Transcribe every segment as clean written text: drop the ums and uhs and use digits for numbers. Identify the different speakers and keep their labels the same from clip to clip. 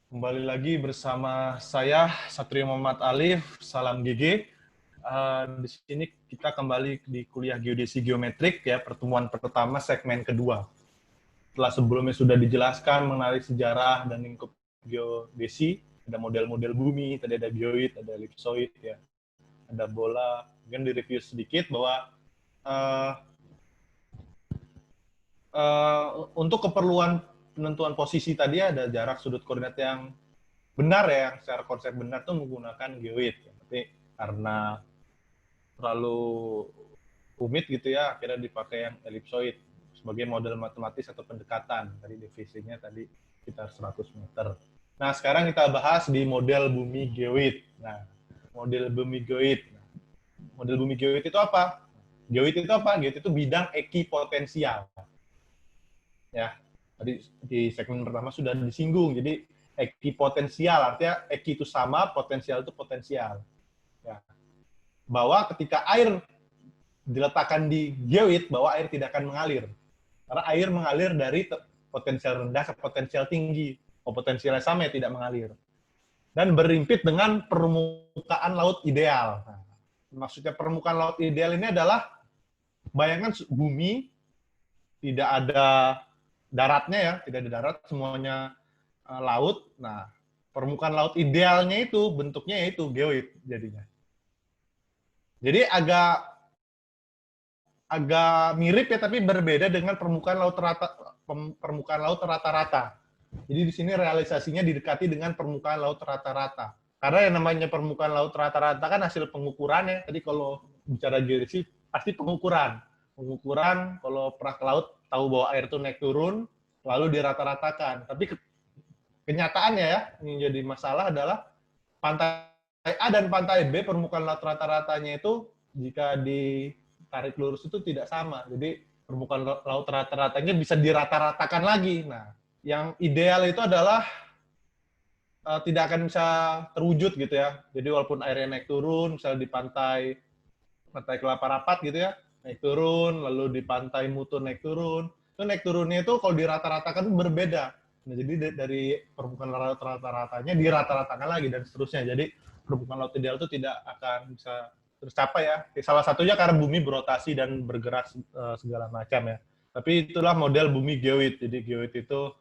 Speaker 1: Kembali lagi bersama saya Satrio Muhammad Alif, salam GG. Di sini kita kembali di kuliah geodesi geometrik ya, pertemuan pertama segmen kedua. Setelah sebelumnya sudah dijelaskan mengenai sejarah dan lingkup geodesi, ada model-model bumi, tadi ada geoid, ada ellipsoid ya, ada bola. Mungkin direview sedikit bahwa uh, untuk keperluan penentuan posisi tadi ada jarak sudut koordinat yang benar ya, secara konsep benar tuh menggunakan geoid. Tapi karena terlalu rumit gitu ya, akhirnya dipakai yang ellipsoid sebagai model matematis atau pendekatan. Tadi divisinya tadi sekitar 100 meter. Nah, sekarang kita bahas di model bumi geoid. Nah, model bumi geoid. Model bumi geoid itu apa? Geoid itu apa? Geoid itu bidang ekipotensial. Ya, tadi di segmen pertama sudah disinggung. Jadi ekipotensial artinya eki itu sama, potensial itu potensial. Ya. Bahwa ketika air diletakkan di geoid, bahwa air tidak akan mengalir. Karena air mengalir dari potensial rendah ke potensial tinggi. Potensialnya sama ya tidak mengalir. Dan berimpit dengan permukaan laut ideal. Nah, maksudnya permukaan laut ideal ini adalah bayangkan bumi tidak ada daratnya ya, tidak ada darat, semuanya laut. Nah, permukaan laut idealnya itu bentuknya yaitu geoid jadinya. Jadi agak mirip ya, tapi berbeda dengan permukaan laut rata-rata. Jadi di sini realisasinya didekati dengan permukaan laut rata-rata. Karena yang namanya permukaan laut rata-rata kan hasil pengukuran ya. Tadi kalau bicara geodesi pasti pengukuran. Pengukuran kalau pernah ke laut tahu bahwa air itu naik turun lalu dirata-ratakan. Tapi kenyataannya ya, yang jadi masalah adalah pantai A dan pantai B permukaan laut rata-ratanya itu jika ditarik lurus itu tidak sama. Jadi permukaan laut rata-ratanya bisa dirata-ratakan lagi. Nah, yang ideal itu adalah tidak akan bisa terwujud gitu ya. Jadi walaupun airnya naik turun, misalnya di pantai Kelapa Rapat gitu ya, naik turun, lalu di pantai Mutu naik turun. Itu naik turunnya itu kalau dirata-ratakan berbeda. Nah, jadi dari permukaan laut rata-ratanya dirata-ratakan lagi dan seterusnya. Jadi permukaan laut ideal itu tidak akan bisa tercapai ya. Salah satunya karena bumi berotasi dan bergerak segala macam ya. Tapi itulah model bumi geoid. Jadi geoid itu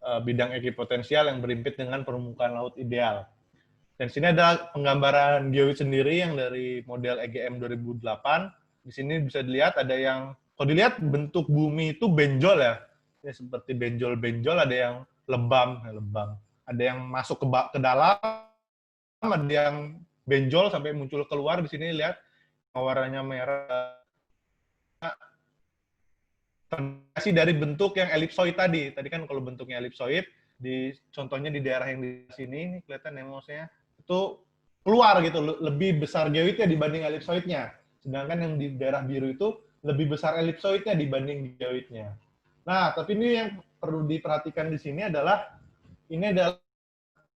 Speaker 1: bidang ekipotensial yang berimpit dengan permukaan laut ideal. Dan sini ada penggambaran geoid sendiri yang dari model EGM 2008. Di sini bisa dilihat ada yang, kalau dilihat bentuk bumi itu benjol ya. Ini seperti benjol-benjol, ada yang lebam. Ada yang masuk ke dalam, ada yang benjol sampai muncul keluar. Di sini lihat warnanya merah. Terindikasi dari bentuk yang elipsoid tadi. Tadi kan kalau bentuknya elipsoid, contohnya di daerah yang di sini, ini kelihatan emosnya, itu keluar gitu, lebih besar geoidnya dibanding elipsoidnya. Sedangkan yang di daerah biru itu lebih besar elipsoidnya dibanding geoidnya. Nah, tapi ini yang perlu diperhatikan di sini adalah, ini adalah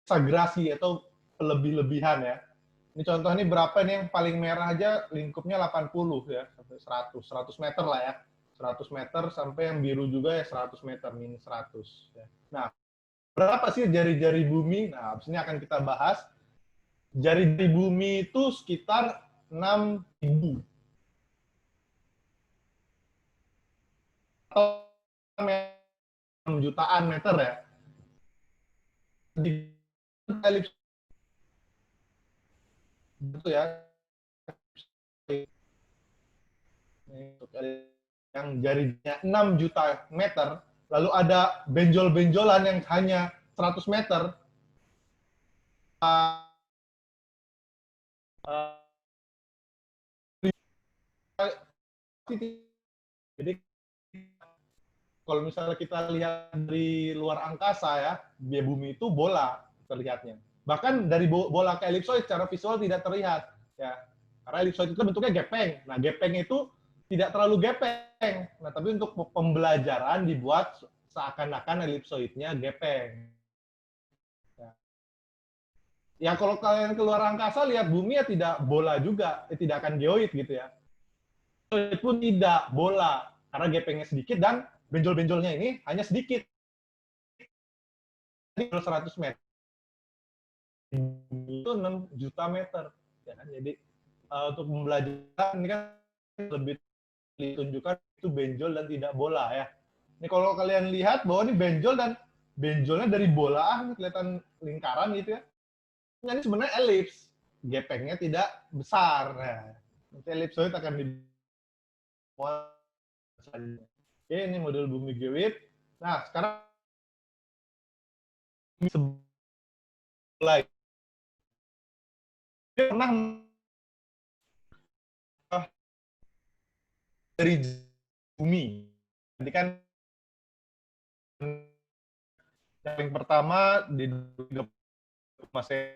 Speaker 1: sagrasi atau lebih-lebihan ya. Ini contoh ini berapa nih, yang paling merah aja lingkupnya 80 ya, sampai 100 meter lah ya. 100 meter sampai yang biru juga ya 100 meter, minus 100. Ya. Nah, berapa sih jari-jari bumi? Nah, abis ini akan kita bahas. Jari-jari bumi itu sekitar 6.000. Atau 6 jutaan meter ya. Di elips itu ya. Yang jarinya 6 juta meter, lalu ada benjol-benjolan yang hanya 100 meter. Jadi kalau misalnya kita lihat dari luar angkasa ya, di bumi itu bola terlihatnya. Bahkan dari bola ke elipsoid secara visual tidak terlihat ya. Karena elipsoid itu bentuknya gepeng. Nah, gepeng itu tidak terlalu gepeng. Nah, tapi untuk pembelajaran dibuat seakan-akan elipsoidnya gepeng. Ya kalau kalian keluar angkasa lihat bumi ya tidak bola juga, tidak akan geoid gitu ya. Geoid pun tidak bola karena gepengnya sedikit dan benjol-benjolnya ini hanya sedikit. 100 meter. itu 6 juta meter. Ya kan? Jadi untuk pembelajaran ini kan lebih ditunjukkan itu benjol dan tidak bola ya. Ini kalau kalian lihat bahwa ini benjol dan benjolnya dari bola, kelihatan lingkaran gitu ya. Nah, ini sebenarnya elips, gepengnya tidak besar. Nah, nanti elipsoid akan dibuat. Oke, ini model bumi geoid. Nah, sekarang sebelah dia pernah dari bumi. Jadi kan yang pertama di Masehi,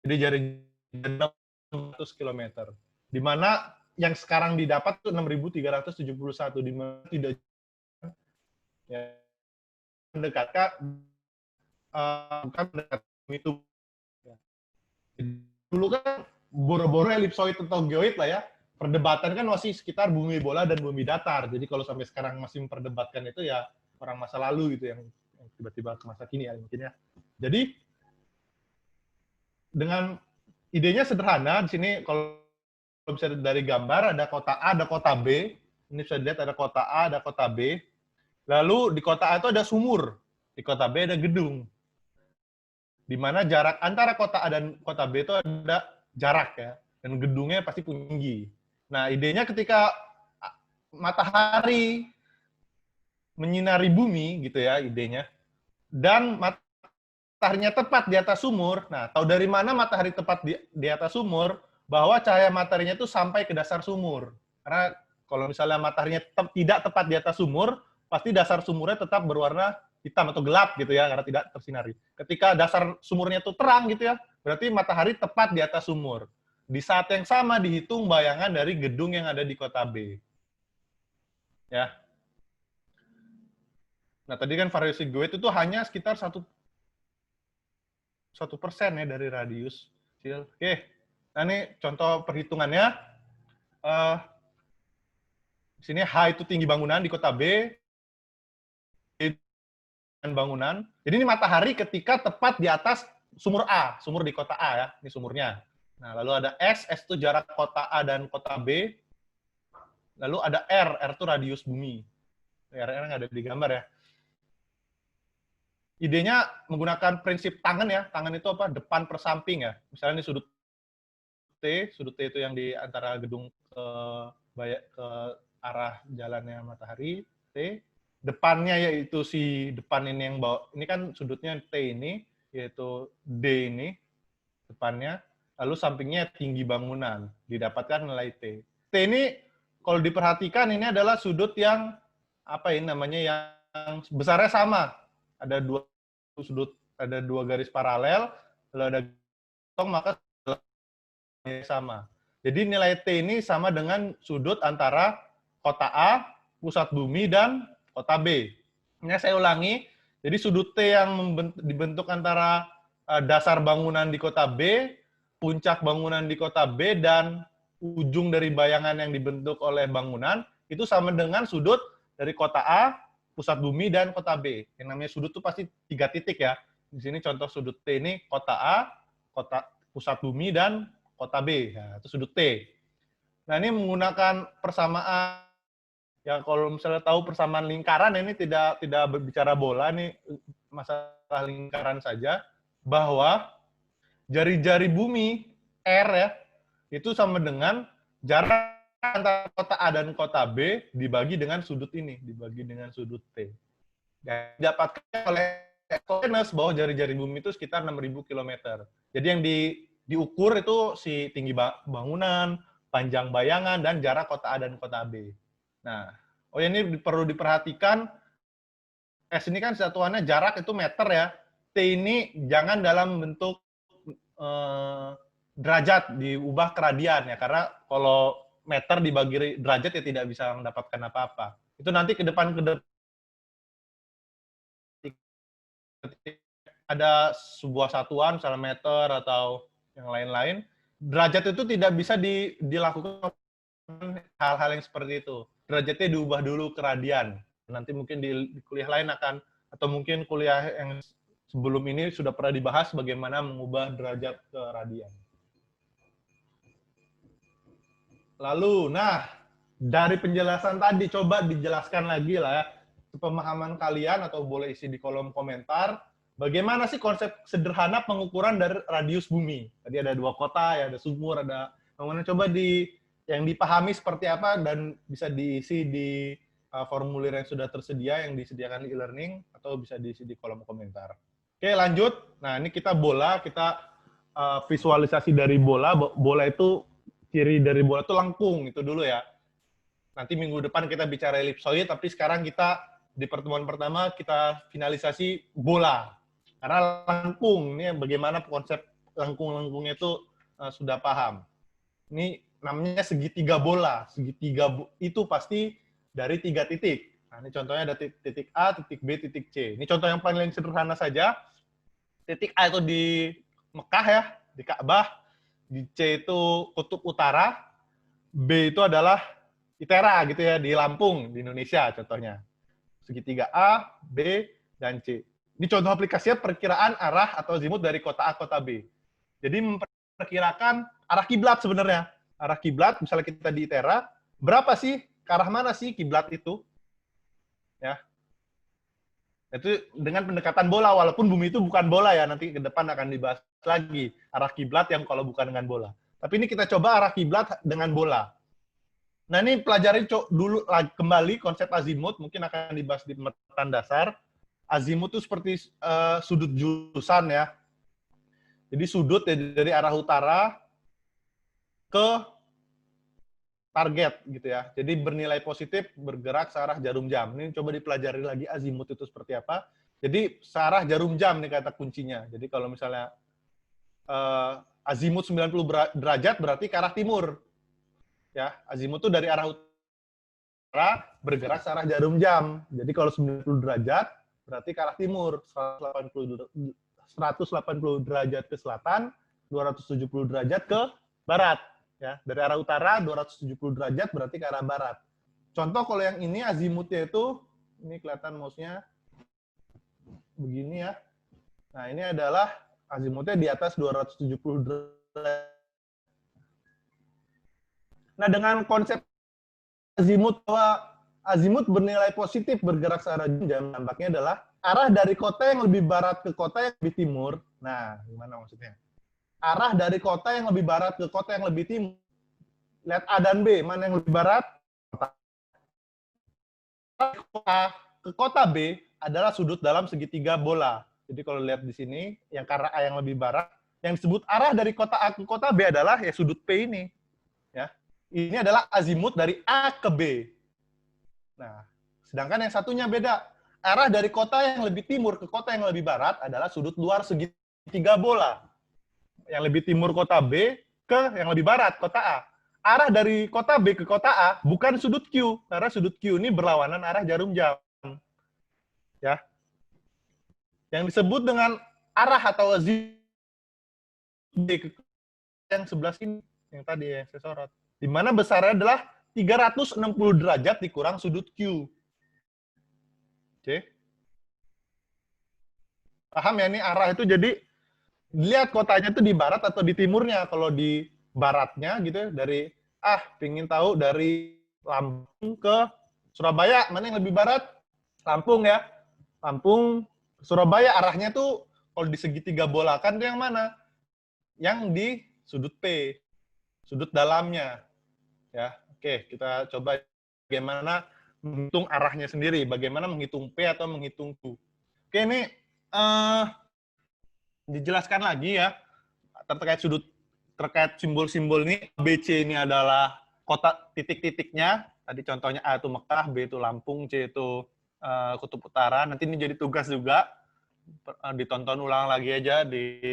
Speaker 1: jadi jaring 600 km. Di mana yang sekarang didapat itu 6.371, di mana tidak ya, mendekatkan bukan mendekat itu. Dulu kan boro-boro elipsoid atau geoid lah ya. Perdebatan kan masih sekitar bumi bola dan bumi datar. Jadi kalau sampai sekarang masih memperdebatkan itu ya orang masa lalu gitu yang tiba-tiba ke masa kini ya mungkin ya. Jadi dengan idenya sederhana di sini kalau bisa dari gambar ada kota A, ada kota B. Ini bisa dilihat ada kota A, ada kota B. Lalu di kota A itu ada sumur, di kota B ada gedung. Di mana jarak antara kota A dan kota B itu ada jarak ya, dan gedungnya pasti tinggi. Nah, idenya ketika matahari menyinari bumi gitu ya idenya, dan mataharinya tepat di atas sumur. Nah, tahu dari mana matahari tepat di atas sumur? Bahwa cahaya mataharinya itu sampai ke dasar sumur. Karena kalau misalnya mataharinya tidak tepat di atas sumur, pasti dasar sumurnya tetap berwarna hitam atau gelap gitu ya, karena tidak tersinari. Ketika dasar sumurnya itu terang gitu ya, berarti matahari tepat di atas sumur. Di saat yang sama dihitung bayangan dari gedung yang ada di kota B. Ya. Nah, tadi kan variasi geoid itu hanya sekitar 1% ya dari radius. Oke, nah ini contoh perhitungannya. Di sini H itu tinggi bangunan di kota B, bangunan. Jadi ini matahari ketika tepat di atas sumur A, sumur di kota A ya, ini sumurnya. Nah, lalu ada S itu jarak kota A dan kota B. Lalu ada R itu radius bumi. R nggak ada di gambar ya. Idenya menggunakan prinsip tangan ya. Tangan itu apa? Depan per samping ya. Misalnya ini sudut T itu yang di antara gedung ke arah jalannya matahari, T. Depannya yaitu si depan ini yang bawa, ini kan sudutnya T ini, yaitu D ini, depannya. Lalu sampingnya tinggi bangunan, didapatkan nilai T. T ini kalau diperhatikan ini adalah sudut yang apa ini namanya yang besarnya sama. Ada dua sudut, ada dua garis paralel, lalu ada gotong, maka sama. Jadi nilai T ini sama dengan sudut antara kota A, pusat bumi, dan kota B. Ini saya ulangi, jadi sudut T yang dibentuk antara dasar bangunan di kota B, puncak bangunan di kota B, dan ujung dari bayangan yang dibentuk oleh bangunan, itu sama dengan sudut dari kota A, pusat bumi, dan kota B. Yang namanya sudut itu pasti 3 titik ya. Di sini contoh sudut T ini kota A, kota pusat bumi, dan kota B. Nah, itu sudut T. Nah, ini menggunakan persamaan. Ya, kalau misalnya tahu persamaan lingkaran, ini tidak berbicara bola, ini masalah lingkaran saja, bahwa jari-jari bumi, R ya, itu sama dengan jarak antara kota A dan kota B dibagi dengan sudut ini, dibagi dengan sudut T. Dan didapatkan oleh Kopernikus bahwa jari-jari bumi itu sekitar 6.000 km. Jadi yang diukur itu si tinggi bangunan, panjang bayangan, dan jarak kota A dan kota B. Nah, ini perlu diperhatikan, S ini kan satuannya jarak itu meter ya. T ini jangan dalam bentuk derajat, diubah ke radian ya, karena kalau meter dibagi derajat ya tidak bisa mendapatkan apa-apa. Itu nanti ke depan ada sebuah satuan, misalnya meter atau yang lain-lain, derajat itu tidak bisa dilakukan hal-hal yang seperti itu. Derajatnya diubah dulu ke radian. Nanti mungkin di kuliah lain akan, atau mungkin kuliah yang Sebelum ini sudah pernah dibahas bagaimana mengubah derajat ke radian. Lalu, nah, dari penjelasan tadi, coba dijelaskan lagi lah ya, pemahaman kalian atau boleh isi di kolom komentar, bagaimana sih konsep sederhana pengukuran dari radius bumi? Tadi ada 2 kota, ya, ada sumur, ada mana, coba yang dipahami seperti apa dan bisa diisi di formulir yang sudah tersedia yang disediakan di e-learning atau bisa diisi di kolom komentar. Oke, lanjut. Nah, ini kita bola, kita visualisasi dari bola. Bola itu, ciri dari bola itu lengkung, itu dulu ya. Nanti minggu depan kita bicara elipsoid, tapi sekarang kita di pertemuan pertama kita finalisasi bola. Karena lengkung, ini bagaimana konsep lengkung-lengkungnya itu sudah paham. Ini namanya segitiga bola. Segitiga itu pasti dari 3 titik. Nah, ini contohnya ada titik A, titik B, titik C. Ini contoh yang paling sederhana saja. Titik A itu di Mekah ya, di Ka'bah. Di C itu kutub utara. B itu adalah Itera gitu ya, di Lampung, di Indonesia contohnya. Segitiga A, B, dan C. Ini contoh aplikasinya perkiraan arah atau azimut dari kota A, kota B. Jadi memperkirakan arah kiblat sebenarnya. Arah kiblat, misalnya kita di Itera, berapa sih, ke arah mana sih kiblat itu? Ya. Itu dengan pendekatan bola, walaupun bumi itu bukan bola ya, nanti ke depan akan dibahas lagi arah kiblat yang kalau bukan dengan bola. Tapi ini kita coba arah kiblat dengan bola. Nah, ini pelajari dulu kembali konsep azimut, mungkin akan dibahas di pemetaan dasar. Azimut itu seperti sudut jurusan ya. Jadi sudut dari arah utara ke target gitu ya. Jadi bernilai positif bergerak searah jarum jam. Ini coba dipelajari lagi azimut itu seperti apa. Jadi searah jarum jam nih kata kuncinya. Jadi kalau misalnya azimut 90 derajat berarti ke arah timur. Ya, azimut itu dari arah utara bergerak searah jarum jam. Jadi kalau 90 derajat berarti ke arah timur, 180 derajat ke selatan, 270 derajat ke barat. Ya, dari arah utara 270 derajat berarti ke arah barat. Contoh kalau yang ini azimutnya itu, ini kelihatan mouse-nya begini ya. Nah, ini adalah azimutnya di atas 270 derajat. Nah, dengan konsep azimut bahwa azimut bernilai positif bergerak searah jam, nampaknya adalah arah dari kota yang lebih barat ke kota yang lebih timur. Nah, gimana maksudnya? Arah dari kota yang lebih barat ke kota yang lebih timur. Lihat A dan B, mana yang lebih barat? Ke kota B adalah sudut dalam segitiga bola. Jadi kalau lihat di sini, yang ke arah A yang lebih barat, yang disebut arah dari kota A ke kota B adalah ya sudut P ini. Ya. Ini adalah azimut dari A ke B. Nah, sedangkan yang satunya beda. Arah dari kota yang lebih timur ke kota yang lebih barat adalah sudut luar segitiga bola. Yang lebih timur kota B ke yang lebih barat kota A. Arah dari kota B ke kota A bukan sudut Q, karena sudut Q ini berlawanan arah jarum jam. Ya. Yang disebut dengan arah atau azimut B ke yang sebelah sini, yang tadi yang saya sorot. Di mana besarnya adalah 360 derajat dikurang sudut Q. Oke. Paham ya, ini arah itu jadi lihat kotanya itu di barat atau di timurnya. Kalau di baratnya gitu ya, dari pingin tahu dari Lampung ke Surabaya, mana yang lebih barat? Lampung ya. Lampung, Surabaya arahnya tuh kalau di segitiga bola kan itu yang mana? Yang di sudut P, sudut dalamnya. Ya, oke, kita coba bagaimana menghitung arahnya sendiri, bagaimana menghitung P atau menghitung Q. Oke, ini dijelaskan lagi ya terkait simbol-simbol ini. ABC ini adalah kota titik-titiknya. Tadi contohnya A itu Mekah, B itu Lampung, C itu Kutub Utara. Nanti ini jadi tugas juga, ditonton ulang lagi aja di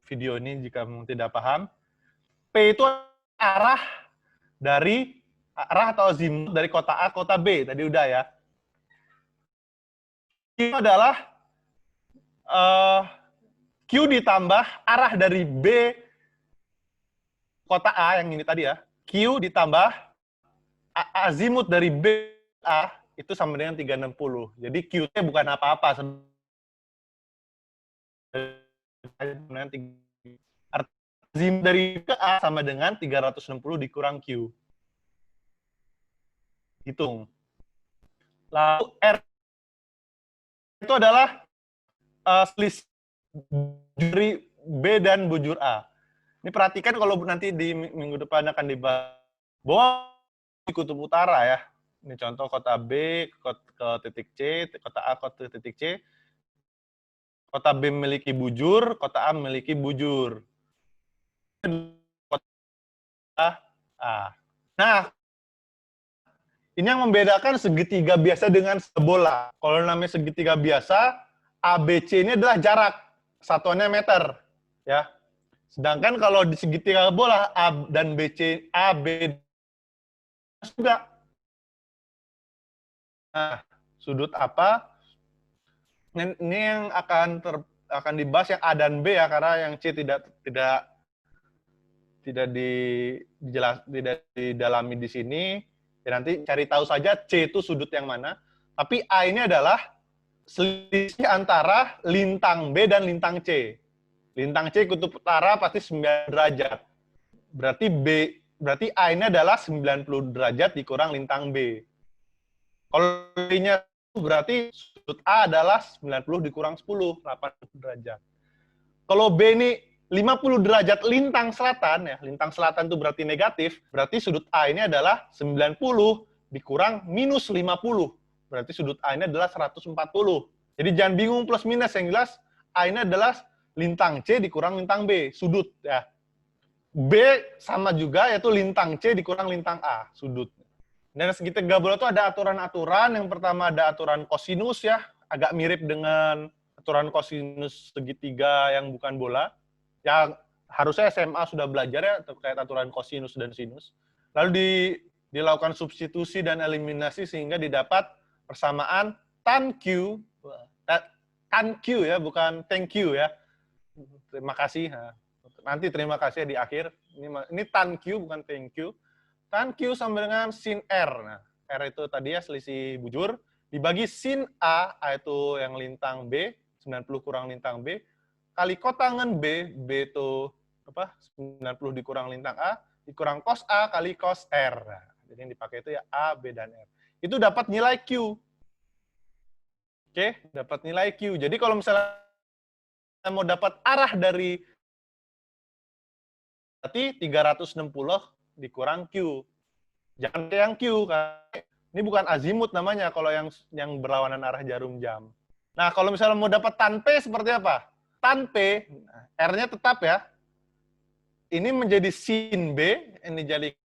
Speaker 1: video ini jika tidak paham. P itu arah atau azimut dari kota A, kota B. Tadi udah ya. Itu adalah Q ditambah arah dari B kota A yang ini tadi ya. Q ditambah azimut dari B A itu sama dengan 360. Jadi Q-nya bukan apa-apa. Azimut dari ke A sama dengan 360 dikurang Q. Hitung. Lalu R itu adalah selisih dari B dan bujur A. Ini perhatikan kalau nanti di minggu depan akan dibahas bahwa di kutub utara ya. Ini contoh kota B ke titik C, kota A ke titik C. Kota B memiliki bujur, kota A memiliki bujur. Kota A. Nah, ini yang membedakan segitiga biasa dengan bola. Kalau namanya segitiga biasa, ABC ini adalah jarak, satuannya meter, ya. Sedangkan kalau di segitiga bola A dan BC, AB juga. Nah, sudut apa? Ini yang akan dibahas yang A dan B ya, karena yang C tidak didalami di sini. Ya, nanti cari tahu saja C itu sudut yang mana. Tapi A ini adalah selisih antara lintang B dan lintang C. Lintang C kutub utara pasti 9 derajat. Berarti A ini adalah 90 derajat dikurang lintang B. Kalau B-nya berarti sudut A adalah 90 dikurang 10, 80 derajat. Kalau B ini 50 derajat lintang selatan, ya, lintang selatan itu berarti negatif, berarti sudut A ini adalah 90 dikurang minus 50. Berarti sudut A ini adalah 140. Jadi jangan bingung plus minus, yang jelas A ini adalah lintang C dikurang lintang B, sudut ya. B sama juga yaitu lintang C dikurang lintang A, sudut. Dan segitiga bola itu ada aturan-aturan. Yang pertama ada aturan kosinus ya, agak mirip dengan aturan kosinus segitiga yang bukan bola. Yang harusnya SMA sudah belajar ya terkait aturan kosinus dan sinus. Lalu dilakukan substitusi dan eliminasi sehingga didapat persamaan tan Q. Tan Q ya, bukan thank you ya. Terima kasih. Nanti terima kasih di akhir. Ini tan Q bukan thank you. Tan Q sama dengan sin R. Nah, R itu tadi ya selisih bujur. Dibagi sin A itu yang lintang B, 90 kurang lintang B, kali kotangan B, B itu apa? 90 dikurang lintang A, dikurang cos A kali cos R. Nah, jadi yang dipakai itu ya A, B, dan R. Itu dapat nilai Q. Oke, dapat nilai Q. Jadi kalau misalnya mau dapat arah dari berarti 360 dikurang Q. Jangan yang Q, ini bukan azimut namanya kalau yang berlawanan arah jarum jam. Nah, kalau misalnya mau dapat tan P seperti apa? Tan P, R-nya tetap ya. Ini menjadi sin B, ini jadi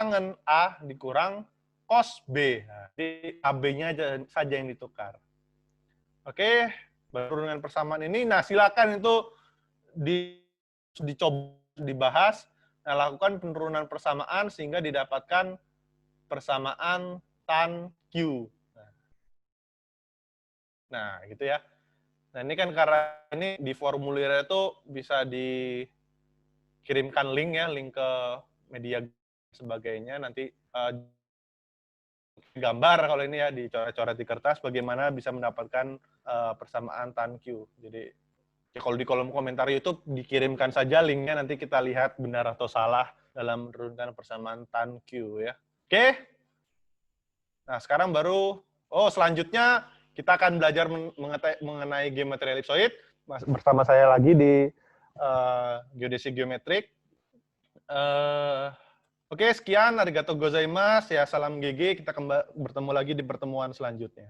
Speaker 1: tangan A dikurang cos B. Nah, jadi AB-nya saja yang ditukar. Oke, baru dengan persamaan ini. Nah, silakan itu dicoba dibahas. Nah, lakukan penurunan persamaan sehingga didapatkan persamaan tan Q. Nah, gitu ya. Nah, ini kan karena ini di formulir itu bisa dikirimkan link ya, link ke media sebagainya. Nanti gambar kalau ini ya, dicoret-coret di kertas bagaimana bisa mendapatkan persamaan tan Q. Jadi ya, kalau di kolom komentar YouTube dikirimkan saja linknya, nanti kita lihat benar atau salah dalam menurunkan persamaan tan Q ya. Oke. Nah, sekarang selanjutnya kita akan belajar mengenai geometri elipsoid bersama saya lagi di geodesi geometrik. Oke, sekian, arigatou gozaimasu, ya salam GG, kita bertemu lagi di pertemuan selanjutnya.